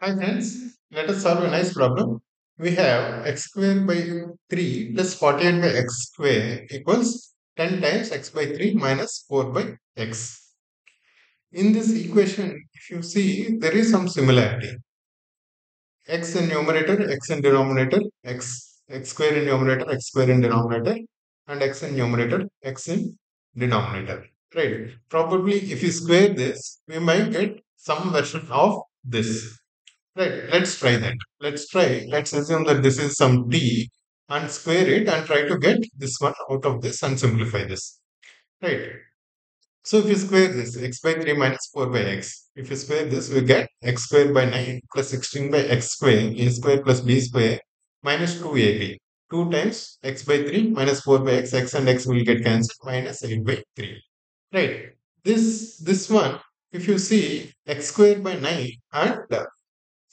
Hi friends, let us solve a nice problem. We have x squared by 3 plus 48 by x square equals 10 times x by 3 minus 4 by x. In this equation, if you see, there is some similarity. X in numerator, x in denominator, x square in numerator, x square in denominator, and x in numerator, x in denominator. Right? Probably if you square this, we might get some version of this. Right, let's try that. Let's try. Let's assume that this is some t and square it and try to get this one out of this and simplify this. Right. So if you square this, x by 3 minus 4 by x. If you square this, we get x squared by 9 plus 16 by x square, a square plus b square minus 2ab. 2 times x by 3 minus 4 by x and x will get cancelled minus 8 by 3. Right. This one, if you see x squared by 9 and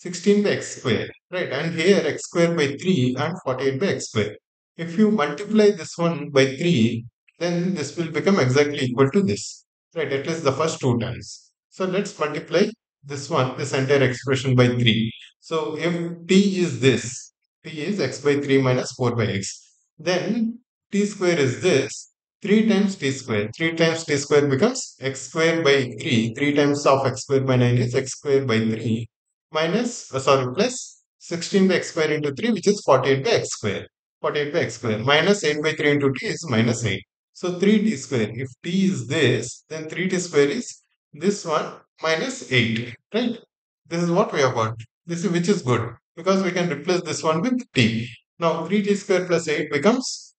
16 by x square, right? And here x square by 3 and 48 by x square. If you multiply this one by 3, then this will become exactly equal to this, right? At least the first two times. So let's multiply this one, this entire expression by 3. So if t is this, t is x by 3 minus 4 by x, then t square is this, 3 times t square. 3 times t square becomes x square by 3. 3 times of x square by 9 is x square by 3 minus, plus 16 by x square into 3, which is 48 by x square. 48 by x square minus 8 by 3 into t is minus 8. So 3t square. If t is this, then 3t square is this one minus 8. Right? This is what we have got. This is which is good because we can replace this one with t. Now 3t square plus 8 becomes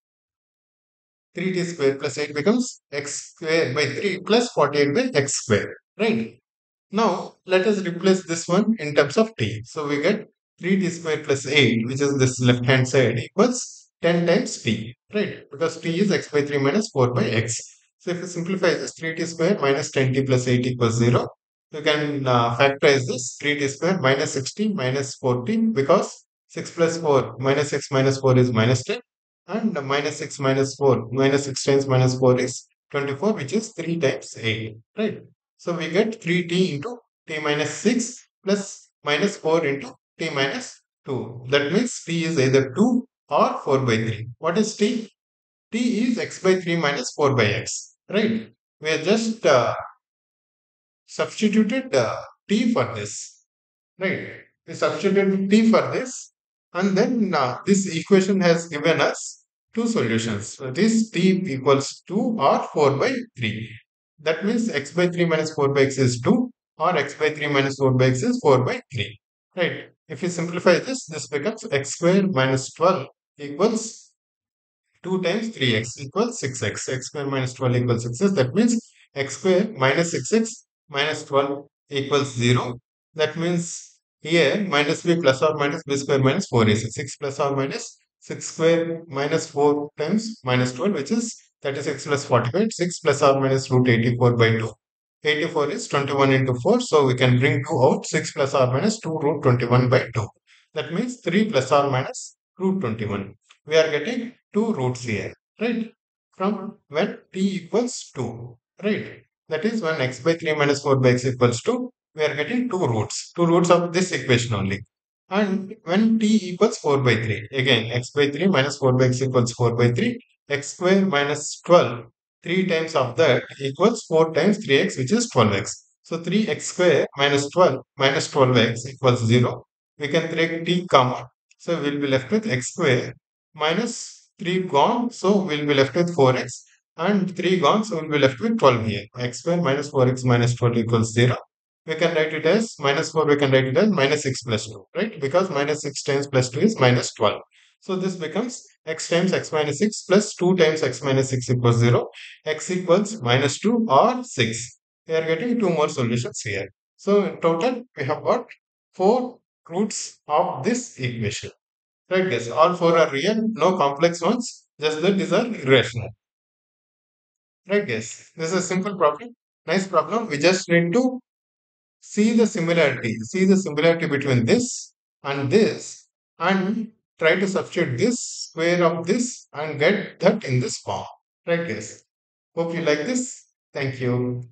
3t square plus 8 becomes x square by 3 plus 48 by x square. Right? Now, let us replace this one in terms of t. So, we get 3t square plus 8, which is this left hand side, equals 10 times t, right? Because t is x by 3 minus 4 by x. So, if you simplify this, 3t square minus 10t plus 8 equals 0. You can factorize this 3t square minus 16 minus 14 because 6 plus 4 minus 6 minus 4 is minus 10 and minus 6 minus 4 minus 6 times minus 4 is 24, which is 3 times 8, right? So we get 3t into t minus 6 plus minus 4 into t minus 2. That means t is either 2 or 4 by 3. What is t? T is x by 3 minus 4 by x. Right? We have just substituted t for this. Right? We substituted t for this and then this equation has given us two solutions. So this t equals 2 or 4 by 3. That means x by 3 minus 4 by x is 2 or x by 3 minus 4 by x is 4 by 3. Right. If you simplify this, this becomes x square minus 12 equals 2 times 3x equals 6x. X square minus 12 equals 6x. That means x square minus 6x minus 12 equals 0. That means here minus b plus or minus b square minus 4 is 6 plus or minus 6 square minus 4 times minus 12, which is 36 plus 45. 6 plus or minus root 84 by 2. 84 is 21 into 4. So we can bring 2 out. 6 plus or minus 2 root 21 by 2. That means 3 plus or minus root 21. We are getting two roots here, right? From when t equals 2, right? That is when x by 3 minus 4 by x equals 2, we are getting two roots of this equation only. And when t equals 4 by 3, again x by 3 minus 4 by x equals 4 by 3, x square minus 12, 3 times of that equals 4 times 3x, which is 12x. So 3x square minus 12 minus 12x equals 0. We can take t common. So we'll be left with x square minus 3 gone, so we'll be left with 4x, and 3 gone, so we'll be left with 12 here. X square minus 4x minus 12 equals 0. We can write it as minus 4, we can write it as minus 6 plus 2, right? Because minus 6 times plus 2 is minus 12. So this becomes x times x minus 6 plus 2 times x minus 6 equals 0. X equals minus 2 or 6. We are getting two more solutions here. So in total, we have got 4 roots of this equation. Right, guys. All four are real, no complex ones, just that these are irrational. Right, guys. This is a simple problem. Nice problem. We just need to see the similarity between this, and try to substitute this square of this and get that in this form. Right, guys. Hope you like this. Thank you.